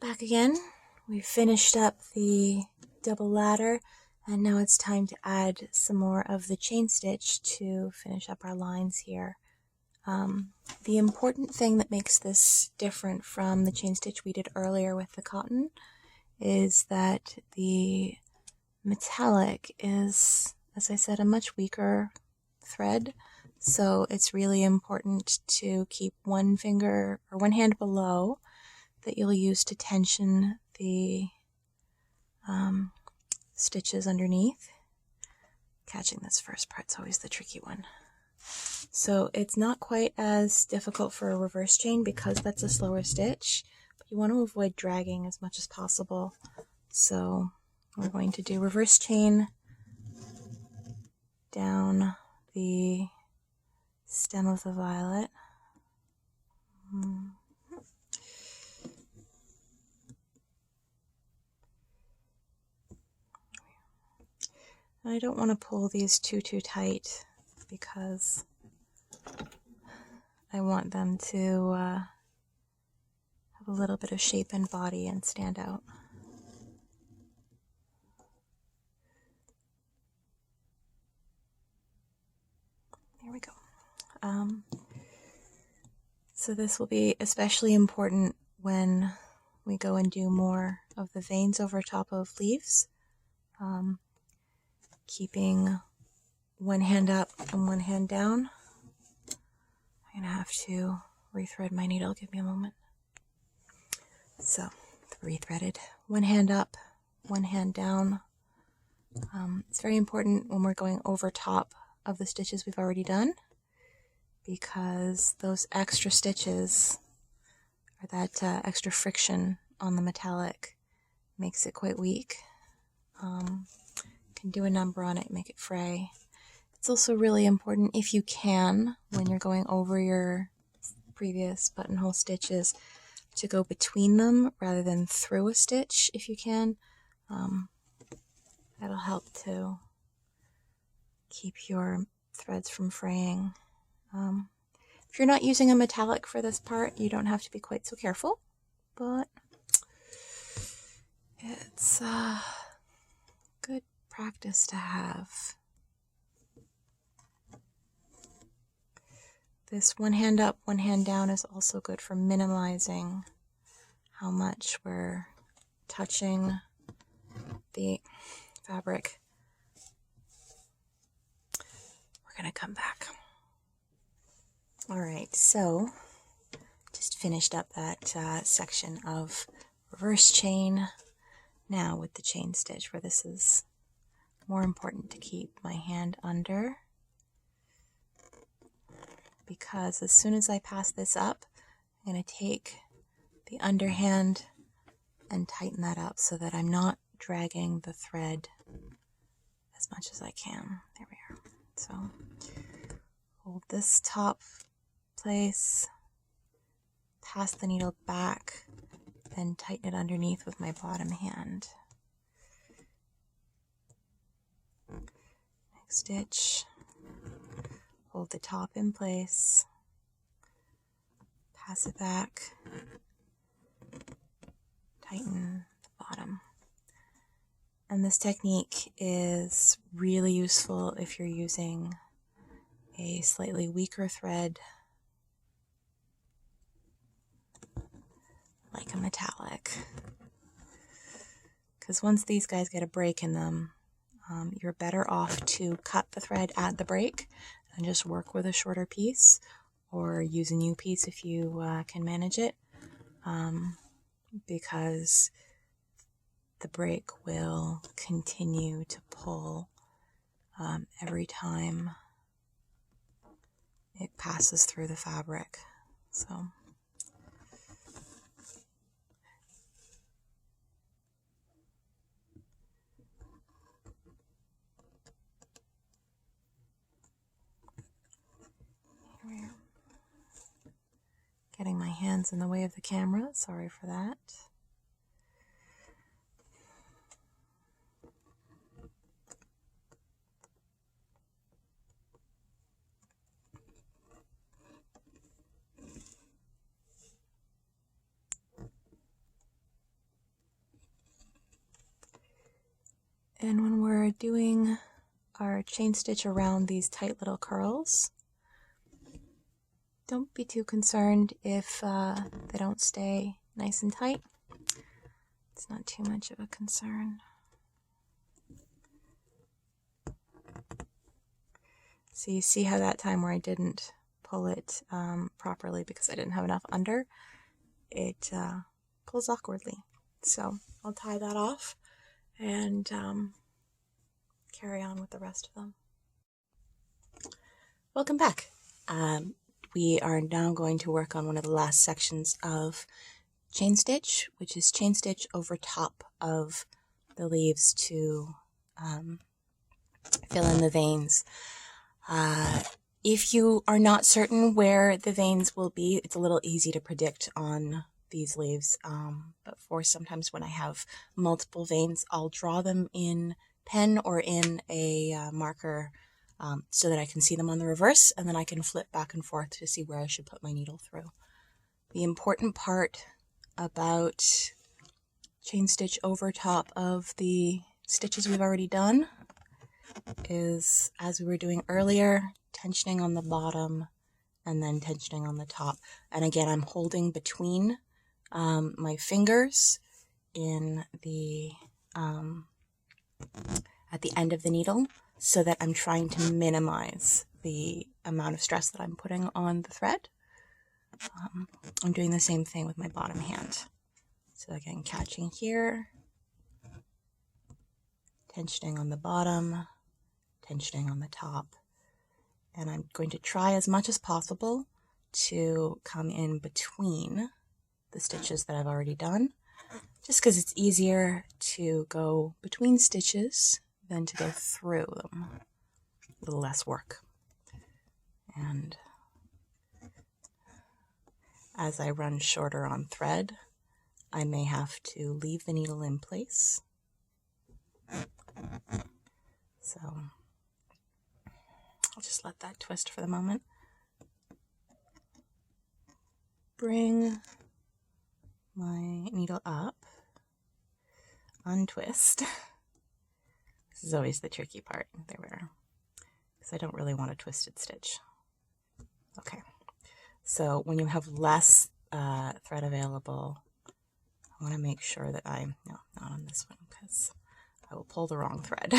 Back again. We've finished up the double ladder, and now it's time to add some more of the chain stitch to finish up our lines here. The important thing that makes this different from the chain stitch we did earlier with the cotton is that the metallic is, as I said, a much weaker thread, so it's really important to keep one finger or one hand below that you'll use to tension the stitches underneath. Catching this first part's always the tricky one. So it's not quite as difficult for a reverse chain because that's a slower stitch, but you want to avoid dragging as much as possible. So we're going to do reverse chain down the stem of the violet. I don't want to pull these too tight because I want them to have a little bit of shape and body and stand out. There we go. So this will be especially important when we go and do more of the veins over top of leaves. Keeping one hand up and one hand down. I'm going to have to rethread my needle. Give me a moment. So, rethreaded. One hand up, one hand down. It's very important when we're going over top of the stitches we've already done, because those extra stitches, or that extra friction on the metallic, makes it quite weak. Can do a number on it, make it fray. It's also really important, if you can, when you're going over your previous buttonhole stitches, to go between them rather than through a stitch if you can. That'll help to keep your threads from fraying. If you're not using a metallic for this part, you don't have to be quite so careful, but it's good practice to have. This one hand up, one hand down is also good for minimizing how much we're touching the fabric. We're going to come back. Alright, so just finished up that section of reverse chain. Now with the chain stitch, where this is more important to keep my hand under, because as soon as I pass this up, I'm going to take the underhand and tighten that up so that I'm not dragging the thread as much as I can. There we are. So hold this top place, pass the needle back, then tighten it underneath with my bottom hand. Next stitch, hold the top in place, pass it back, tighten the bottom. And this technique is really useful if you're using a slightly weaker thread, like a metallic. Because once these guys get a break in them, you're better off to cut the thread at the break and just work with a shorter piece, or use a new piece if you can manage it, because the break will continue to pull every time it passes through the fabric. So here we are. Getting my hands in the way of the camera, sorry for that. And when we're doing our chain stitch around these tight little curls, don't be too concerned if they don't stay nice and tight. It's not too much of a concern. So you see how that time where I didn't pull it properly because I didn't have enough under, it pulls awkwardly. So I'll tie that off and carry on with the rest of them. Welcome back. We are now going to work on one of the last sections of chain stitch, which is chain stitch over top of the leaves to fill in the veins. If you are not certain where the veins will be, it's a little easy to predict on these leaves, but for sometimes when I have multiple veins, I'll draw them in pen or in a marker so that I can see them on the reverse, and then I can flip back and forth to see where I should put my needle through. The important part about chain stitch over top of the stitches we've already done is, as we were doing earlier, tensioning on the bottom and then tensioning on the top. And again, I'm holding between my fingers in the at the end of the needle so that I'm trying to minimize the amount of stress that I'm putting on the thread. I'm doing the same thing with my bottom hand. So again, catching here, tensioning on the bottom, tensioning on the top, and I'm going to try as much as possible to come in between the stitches that I've already done, just because it's easier to go between stitches than to go through them. A little less work. And as I run shorter on thread, I may have to leave the needle in place. So I'll just let that twist for the moment. Bring my needle up, untwist. This is always the tricky part there, because I don't really want a twisted stitch. Okay, so when you have less thread available, I want to make sure that no, not on this one, because I will pull the wrong thread.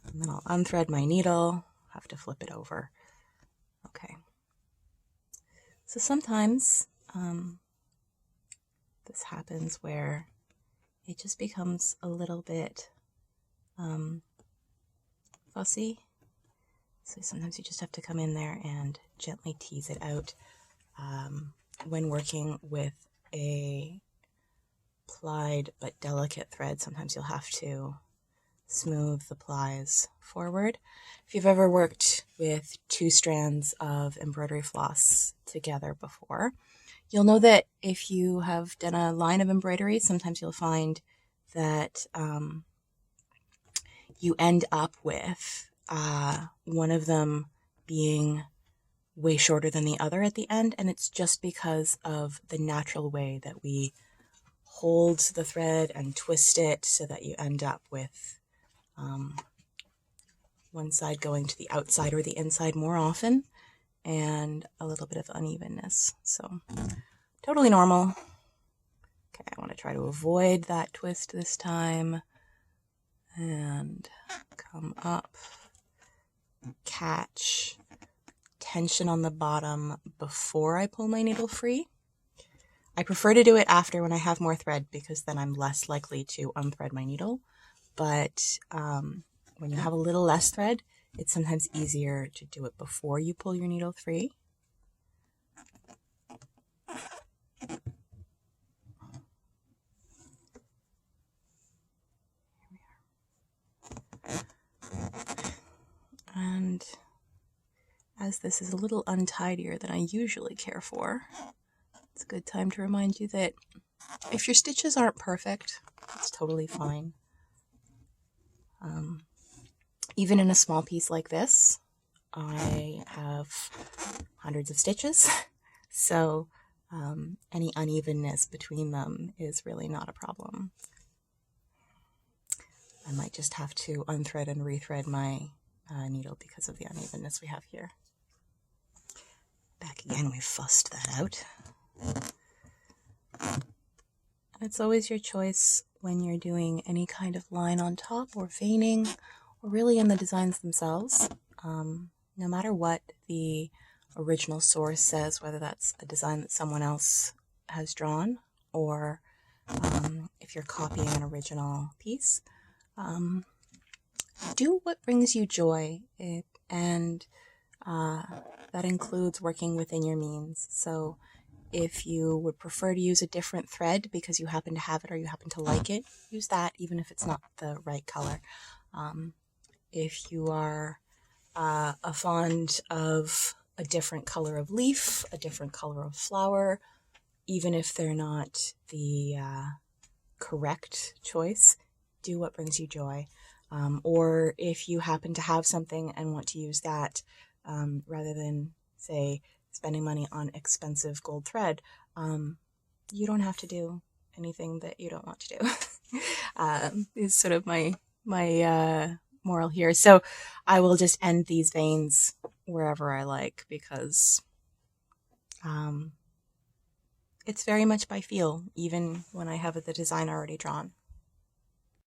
And then I'll unthread my needle, have to flip it over. Okay. So sometimes this happens where it just becomes a little bit fussy. So sometimes you just have to come in there and gently tease it out. When working with a plied but delicate thread, sometimes you'll have to smooth the plies forward. If you've ever worked with 2 strands of embroidery floss together before, you'll know that if you have done a line of embroidery, sometimes you'll find that you end up with one of them being way shorter than the other at the end, and it's just because of the natural way that we hold the thread and twist it so that you end up with one side going to the outside or the inside more often, and a little bit of unevenness. So totally normal. Okay, I want to try to avoid that twist this time and come up, catch, tension on the bottom before I pull my needle free. I prefer to do it after when I have more thread, because then I'm less likely to unthread my needle. But when you have a little less thread, it's sometimes easier to do it before you pull your needle free. And as this is a little untidier than I usually care for, it's a good time to remind you that if your stitches aren't perfect, it's totally fine. Even in a small piece like this, I have hundreds of stitches, so any unevenness between them is really not a problem. I might just have to unthread and rethread my needle because of the unevenness we have here. Back again, we've fussed that out. It's always your choice when you're doing any kind of line on top or veining, or really in the designs themselves. No matter what the original source says, whether that's a design that someone else has drawn, or if you're copying an original piece, do what brings you joy, and that includes working within your means. So if you would prefer to use a different thread because you happen to have it or you happen to like it, use that even if it's not the right color. If you are a fond of a different color of leaf, a different color of flower, even if they're not the correct choice, do what brings you joy. Or if you happen to have something and want to use that rather than, say, spending money on expensive gold thread, you don't have to do anything that you don't want to do. Is sort of my moral here. So I will just end these veins wherever I like, because it's very much by feel, even when I have the design already drawn.